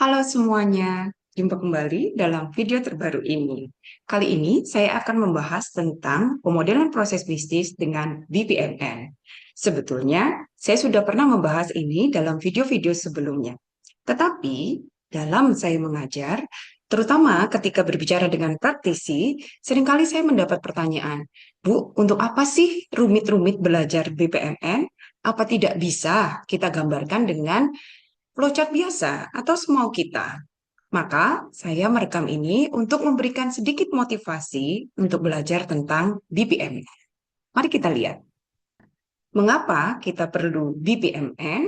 Halo semuanya, jumpa kembali dalam video terbaru ini. Kali ini saya akan membahas tentang pemodelan proses bisnis dengan BPMN. Sebetulnya, saya sudah pernah membahas ini dalam video-video sebelumnya. Tetapi, dalam saya mengajar, terutama ketika berbicara dengan praktisi, seringkali saya mendapat pertanyaan, Bu, untuk apa sih rumit-rumit belajar BPMN? Apa tidak bisa kita gambarkan dengan flowchart biasa atau semau kita? Maka saya merekam ini untuk memberikan sedikit motivasi untuk belajar tentang BPMN. Mari kita lihat. Mengapa kita perlu BPMN?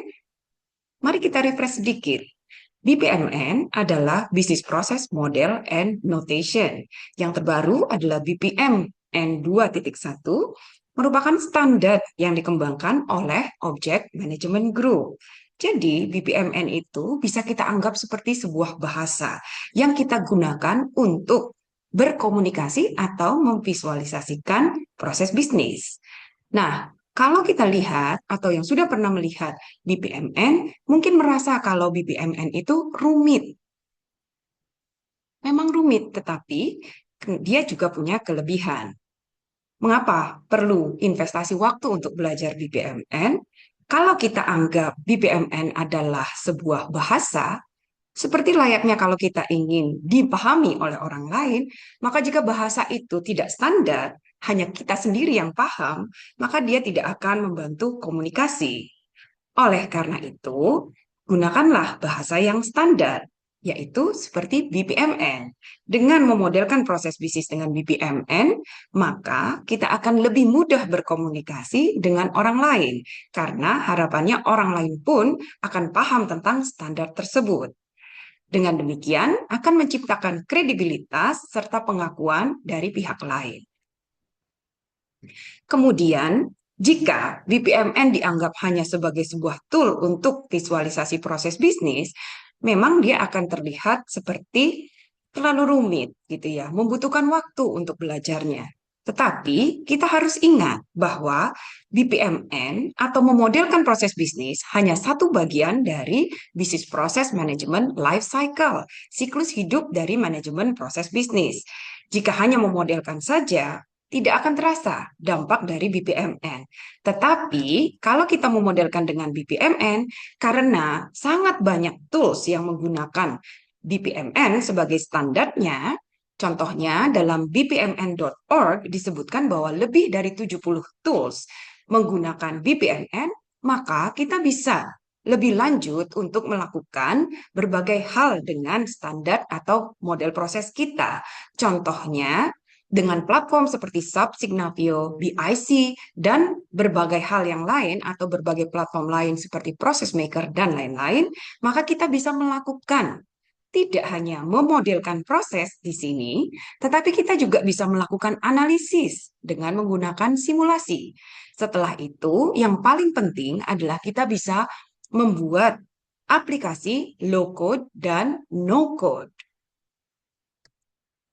Mari kita refresh sedikit. BPMN adalah Business Process Model and Notation. Yang terbaru adalah BPMN 2.1, merupakan standar yang dikembangkan oleh Object Management Group. Jadi, BPMN itu bisa kita anggap seperti sebuah bahasa yang kita gunakan untuk berkomunikasi atau memvisualisasikan proses bisnis. Nah, kalau kita lihat atau yang sudah pernah melihat BPMN, mungkin merasa kalau BPMN itu rumit. Memang rumit, tetapi dia juga punya kelebihan. Mengapa perlu investasi waktu untuk belajar BPMN? Kalau kita anggap BPMN adalah sebuah bahasa, seperti layaknya kalau kita ingin dipahami oleh orang lain, maka jika bahasa itu tidak standar, hanya kita sendiri yang paham, maka dia tidak akan membantu komunikasi. Oleh karena itu, gunakanlah bahasa yang standar, yaitu seperti BPMN. Dengan memodelkan proses bisnis dengan BPMN, maka kita akan lebih mudah berkomunikasi dengan orang lain, karena harapannya orang lain pun akan paham tentang standar tersebut. Dengan demikian, akan menciptakan kredibilitas serta pengakuan dari pihak lain. Kemudian, jika BPMN dianggap hanya sebagai sebuah tool untuk visualisasi proses bisnis, memang dia akan terlihat seperti terlalu rumit gitu ya, membutuhkan waktu untuk belajarnya. Tetapi kita harus ingat bahwa BPMN atau memodelkan proses bisnis hanya satu bagian dari Business Process Management Life Cycle, siklus hidup dari manajemen proses bisnis. Jika hanya memodelkan saja, tidak akan terasa dampak dari BPMN. Tetapi kalau kita memodelkan dengan BPMN, karena sangat banyak tools yang menggunakan BPMN sebagai standarnya, contohnya dalam bpmn.org disebutkan bahwa lebih dari 70 tools menggunakan BPMN, maka kita bisa lebih lanjut untuk melakukan berbagai hal dengan standar atau model proses kita. Contohnya, dengan platform seperti SAP, Signavio, BIC, dan berbagai hal yang lain atau berbagai platform lain seperti Process Maker dan lain-lain, maka kita bisa melakukan tidak hanya memodelkan proses di sini, tetapi kita juga bisa melakukan analisis dengan menggunakan simulasi. Setelah itu, yang paling penting adalah kita bisa membuat aplikasi low code dan no code.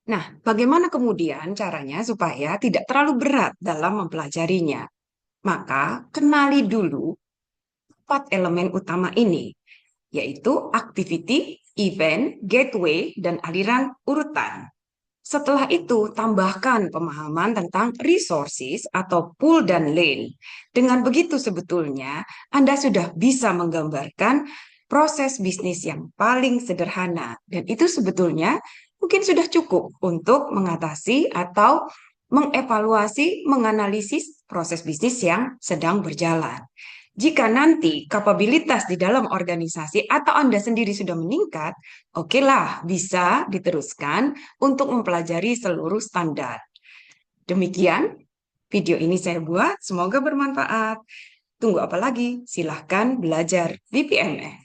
Nah, bagaimana kemudian caranya supaya tidak terlalu berat dalam mempelajarinya? Maka, kenali dulu 4 elemen utama ini, yaitu activity, event, gateway, dan aliran urutan. Setelah itu, tambahkan pemahaman tentang resources atau pool dan lane. Dengan begitu sebetulnya, Anda sudah bisa menggambarkan proses bisnis yang paling sederhana. Dan itu sebetulnya mungkin sudah cukup untuk mengatasi atau mengevaluasi, menganalisis proses bisnis yang sedang berjalan. Jika nanti kapabilitas di dalam organisasi atau Anda sendiri sudah meningkat, okelah bisa diteruskan untuk mempelajari seluruh standar. Demikian video ini saya buat, semoga bermanfaat. Tunggu apa lagi? Silahkan belajar VPMS.